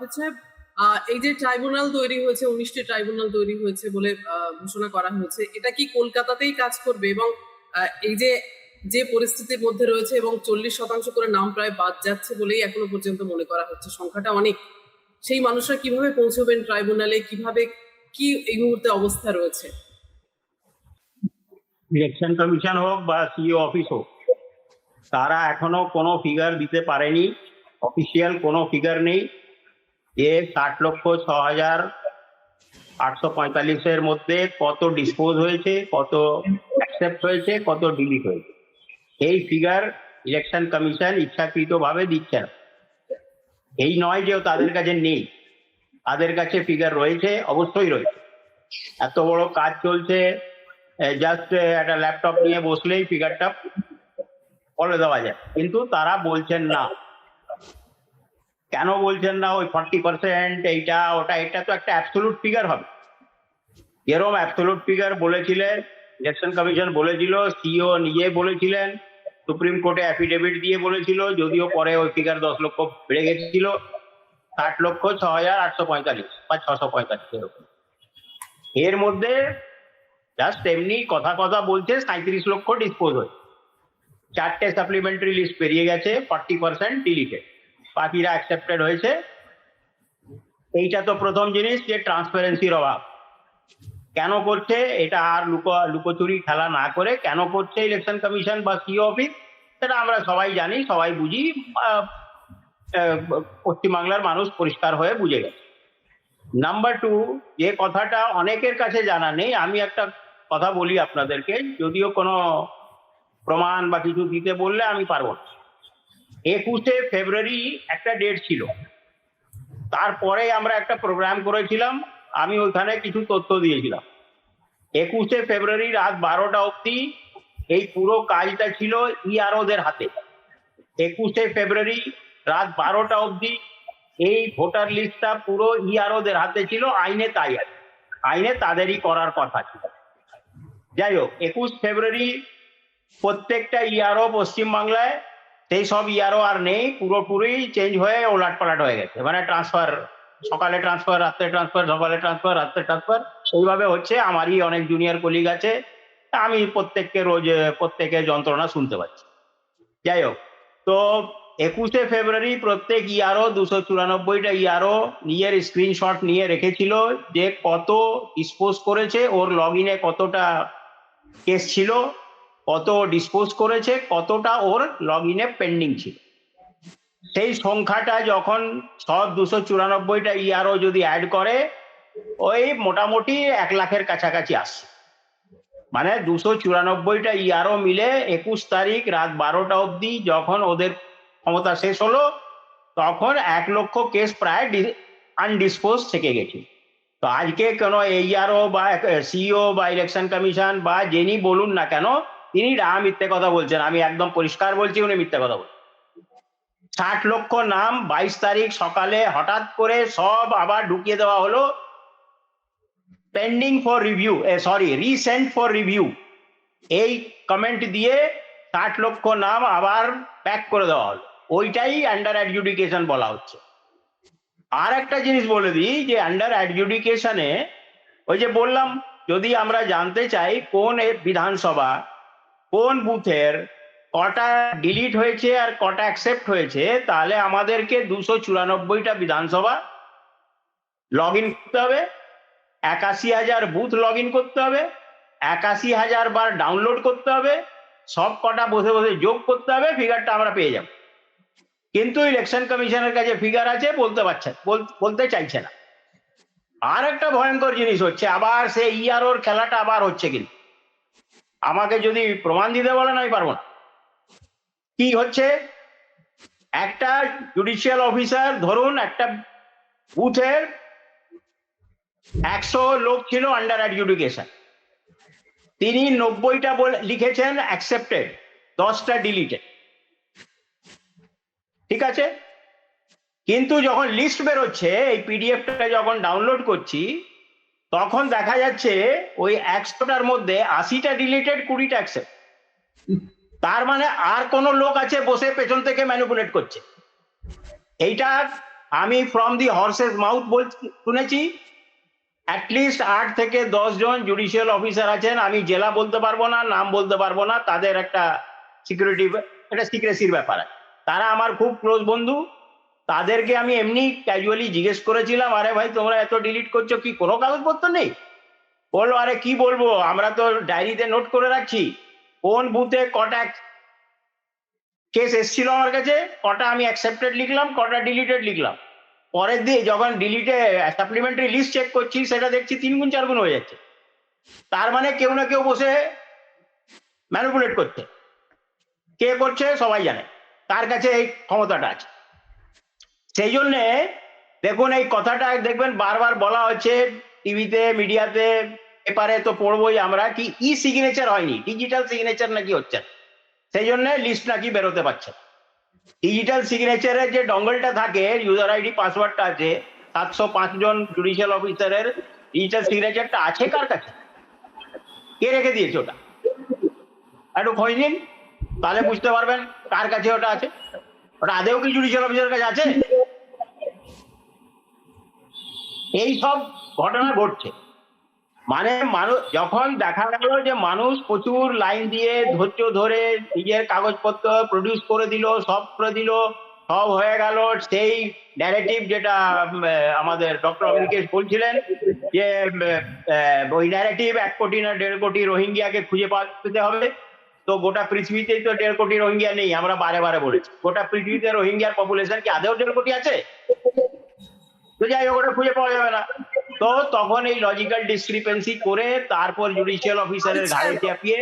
তাপস সাহেব, এই যে ট্রাইব্যুনাল তৈরি হয়েছে, 19টি ট্রাইব্যুনাল তৈরি হয়েছে বলে ঘোষণা করা হয়েছে, এটা কি কলকাতাতেই কাজ করবে? এবং এই যে যে পরিস্থিতির মধ্যে রয়েছে এবং 40% করে নাম প্রায় বাদ যাচ্ছে বলেই এখনো পর্যন্ত মনে করা হচ্ছে, সংখ্যাটা অনেক, সেই মানুষরা কিভাবে পৌঁছবেন ট্রাইব্যুনালে, কিভাবে, কি এই মুহূর্তে অবস্থা রয়েছে? ইলেকশন কমিশন হোক বা সিইও অফিস হোক, তারা এখনো কোনো ফিগার দিতে পারেনি, অফিসিয়াল কোনো ফিগার নেই যে 60,06,845 মধ্যে কত ডিসপোজ হয়েছে, কত অ্যাকসেপ্ট হয়েছে, কত ডিলিট হয়েছে। এই ফিগার ইলেকশন কমিশন ইচ্ছাকৃতভাবে দিচ্ছে না। এই নয় যে তাদের কাছে নেই, তাদের কাছে ফিগার রয়েছে, অবশ্যই রয়েছে। এত বড় কাজ চলছে, জাস্ট একটা ল্যাপটপ নিয়ে বসলেই ফিগারটা বলে দেওয়া যায়, কিন্তু তারা বলছেন না। কেন বলছেন না? ওই 40% এইটা ওটা, এটা তো একটা অ্যাবসোলুট ফিগার হবে। এরকম অ্যাবসোলুট ফিগার বলেছিলেন, ইলেকশন কমিশন বলেছিল, সিইও নিজে বলেছিলেন, সুপ্রিম কোর্টে অ্যাফিডেভিট দিয়ে বলেছিল, যদিও পরে ওই ফিগার 10 লক্ষ বেড়ে গেছিল, 60,06,845 বা 645 এরকম। এর মধ্যে জাস্ট এমনি কথা কথা বলছে 37 লক্ষ ডিসপোজ হয়েছে, 4টে সাপ্লিমেন্টারি লিস্ট পেরিয়ে গেছে, 40% ডিলিটেড, বাকিরা অ্যাকসেপ্টেড হয়েছে। এইটা তো প্রথম জিনিস, যে ট্রান্সপারেন্সির অভাব। কেন করছে এটা? আর লুকোচুরি খেলা না করে কেন করছে ইলেকশন কমিশন বা সিইও অফিস, সেটা আমরা সবাই জানি, সবাই বুঝি, পশ্চিমবাংলার মানুষ পরিষ্কার হয়ে বুঝে গেছে। নাম্বার 2, যে কথাটা অনেকের কাছে জানা নেই, আমি একটা কথা বলি আপনাদেরকে, যদিও কোনো প্রমাণ বা কিছু দিতে বললে আমি পারবো না। 21শে ফেব্রুয়ারি একটা ডেট ছিল, তারপরে আমরা একটা প্রোগ্রাম করেছিলাম, আমি ওইখানে কিছু তথ্য দিয়েছিলাম। 21শে ফেব্রুয়ারি রাত 12টা অবধি এই পুরো কাজটা ছিল ইআরওদের হাতে। 21শে ফেব্রুয়ারি রাত 12টা অবধি এই ভোটার লিস্টটা পুরো ইআরওদের হাতে ছিল। আইনে তাই আছে, আইনে তাদেরই করার কথা ছিল। যাই হোক, 21 ফেব্রুয়ারি প্রত্যেকটা ইআরও পশ্চিমবাংলায়, সেই সব ইআরও আর নেই, পুরোপুরি চেঞ্জ হয়ে ওলাট পালাট হয়ে গেছে। মানে ট্রান্সফার, সকালে ট্রান্সফার, রাত্রে ট্রান্সফার, সকালে ট্রান্সফার, রাত্রে ট্রান্সফার, এইভাবে হচ্ছে। আমারই অনেক জুনিয়র কলিগ আছে, আমি প্রত্যেককে রোজ প্রত্যেকের যন্ত্রণা শুনতে পাচ্ছি। যাই হোক, তো 21শে ফেব্রুয়ারি প্রত্যেক ইআরও, 294টা ইআরও নিজের স্ক্রিনশট নিয়ে রেখেছিল যে কত ডিসপোজ করেছে, ওর লগ ইনে কতটা কেস ছিল, কত ডিসপোজ করেছে, কতটা ওর লগ ইনে পেন্ডিং ছিল। সেই সংখ্যাটা যখন সব 294টা ইআরও যদি অ্যাড করে, ওই মোটামুটি 1 লাখের কাছাকাছি আসছে। মানে 294টা ইআরও মিলে 21 তারিখ রাত 12টা অবধি যখন ওদের ক্ষমতা শেষ হলো, তখন 1 লক্ষ কেস প্রায় আনডিসপোজ থেকে গেছে। তো আজকে কেন এইআরও বা সিইও বা ইলেকশন কমিশন বা যিনি বলুন না কেন, তিনি মিথ্যে কথা বলছেন। আমি একদম পরিষ্কার বলছি, উনি মিথ্যে কথা বলছেন। 60 লক্ষ নাম 22 তারিখ সকালে হঠাৎ করে সব আবার ঢুকিয়ে দেওয়া হলো, pending for review, recent for review, এই কমেন্ট দিয়ে 60 লক্ষ নাম আবার ব্যাক করে দেওয়া হলো। ওইটাই আন্ডার অ্যাডজুডিকেশন বলা হচ্ছে। আর একটা জিনিস বলে দিই, যে আন্ডার অ্যাডজুডিকেশনে ওই যে বললাম, যদি আমরা জানতে চাই কোন বিধানসভা কোন বুথের কটা ডিলিট হয়েছে আর কটা অ্যাকসেপ্ট হয়েছে, তাহলে আমাদেরকে 294টা বিধানসভা লগ ইন করতে হবে, 81,000 বুথ লগ ইন করতে হবে, 81,000 বার ডাউনলোড করতে হবে, সব কটা বসে বসে যোগ করতে হবে, ফিগারটা আমরা পেয়ে যাব। কিন্তু ইলেকশন কমিশনের কাছে ফিগার আছে, বলতে চাইছে না। আর একটা ভয়ঙ্কর জিনিস হচ্ছে, আবার সেই ইআরওর খেলাটা আবার হচ্ছে। কিন্তু আমাকে যদি প্রমাণ দিতে বলেন আমি পারবো না। কি হচ্ছে? একটা জুডিশিয়াল অফিসার, ধরুন একটা বুথের 100 লোক ছিল আন্ডার অ্যাডজুডিকেশন, তিনি 90টা লিখেছেন অ্যাকসেপ্টেড, 10টা ডিলিটেড, ঠিক আছে? কিন্তু যখন লিস্ট বেরোচ্ছে, এই পিডিএফটা যখন ডাউনলোড করছি, তখন দেখা যাচ্ছে ওই 100টার মধ্যে 80টা ডিলিটেড, 20টা অ্যাকসেপ্ট। তার মানে আর কোন লোক আছে বসে পেছন থেকে ম্যানিপুলেট করছে। এইটা আমি ফ্রম দি হর্সেস মাউথ শুনেছি অ্যাটলিস্ট 8 থেকে 10 জন জুডিশিয়াল অফিসার আছেন, আমি জেলা বলতে পারবো না, নাম বলতে পারবো না, তাদের একটা সিকিউরিটি, একটা সিক্রেসির ব্যাপার আছে। তারা আমার খুব ক্লোজ বন্ধু। তাদেরকে আমি এমনি ক্যাজুয়ালি জিজ্ঞেস করেছিলাম, আরে ভাই তোমরা এত ডিলিট করছো, কি কোনো কাগজপত্র নেই? বললো, আরে কি বলবো, আমরা তো ডায়েরিতে নোট করে রাখছি কোন বুথে কটা কেস এসেছিল আমার কাছে, কটা আমি অ্যাকসেপ্টেড লিখলাম, কটা ডিলিটেড লিখলাম। পরের দিন যখন ডিলিটে সাপ্লিমেন্টারি লিস্ট চেক করছি, সেটা দেখছি 3 গুণ 4 গুণ হয়ে যাচ্ছে। তার মানে কেউ না কেউ বসে ম্যানিপুলেট করছে। কে করছে সবাই জানে, তার কাছে এই ক্ষমতাটা আছে। সেই জন্যে দেখুন, এই কথাটা দেখবেন বারবার বলা হচ্ছে টিভিতে, মিডিয়াতে, পেপারে তো পড়বোই আমরা, কি ই সিগনেচার হয়নি, ডিজিটাল সিগনেচার নাকি হচ্ছে, সেই জন্য লিস্ট নাকি বেরোতে পারছে। ডিজিটাল সিগনেচারের যে ডঙ্গলটা থাকে, ইউজার আইডি পাসওয়ার্ডটা আছে, 705 জন জুডিশিয়াল অফিসারের ডিজিটাল সিগনেচারটা আছে কার কাছে? কে রেখে দিয়েছে ওটা? একটু খোঁজ নিন, তাহলে বুঝতে পারবেন কার কাছে ওটা আছে। ওটা আদেও কি জুডিশিয়াল অফিসারের কাছে আছে? এই সব ঘটনা ঘটছে। মানে মানুষ যখন দেখা গেল যে মানুষ প্রচুর লাইন দিয়ে ধৈর্য ধরে নিজের কাগজপত্র প্রডিউস করে দিল, সব করে দিল, সব হয়ে গেল, সেই ন্যারেটিভ যেটা আমাদের ডক্টর অমিকেশ বলছিলেন যে ওই ন্যারেটিভ 1 কোটি না 1.5 কোটি রোহিঙ্গিয়াকে খুঁজে পেতে হবে। তো গোটা পৃথিবীতেই তো 1.5 কোটি রোহিঙ্গিয়া নেই, আমরা বারে বারে বলেছি। গোটা পৃথিবীতে রোহিঙ্গিয়ার পপুলেশন কি আদেও 1.5 কোটি আছে? তো যাই হোক, ওটা খুঁজে পাওয়া যাবে না। তো তখন এই লজিক্যাল ডিসক্রিপেন্সি করে তারপর জুডিশিয়াল অফিসারের ঘাড়ে চাপিয়ে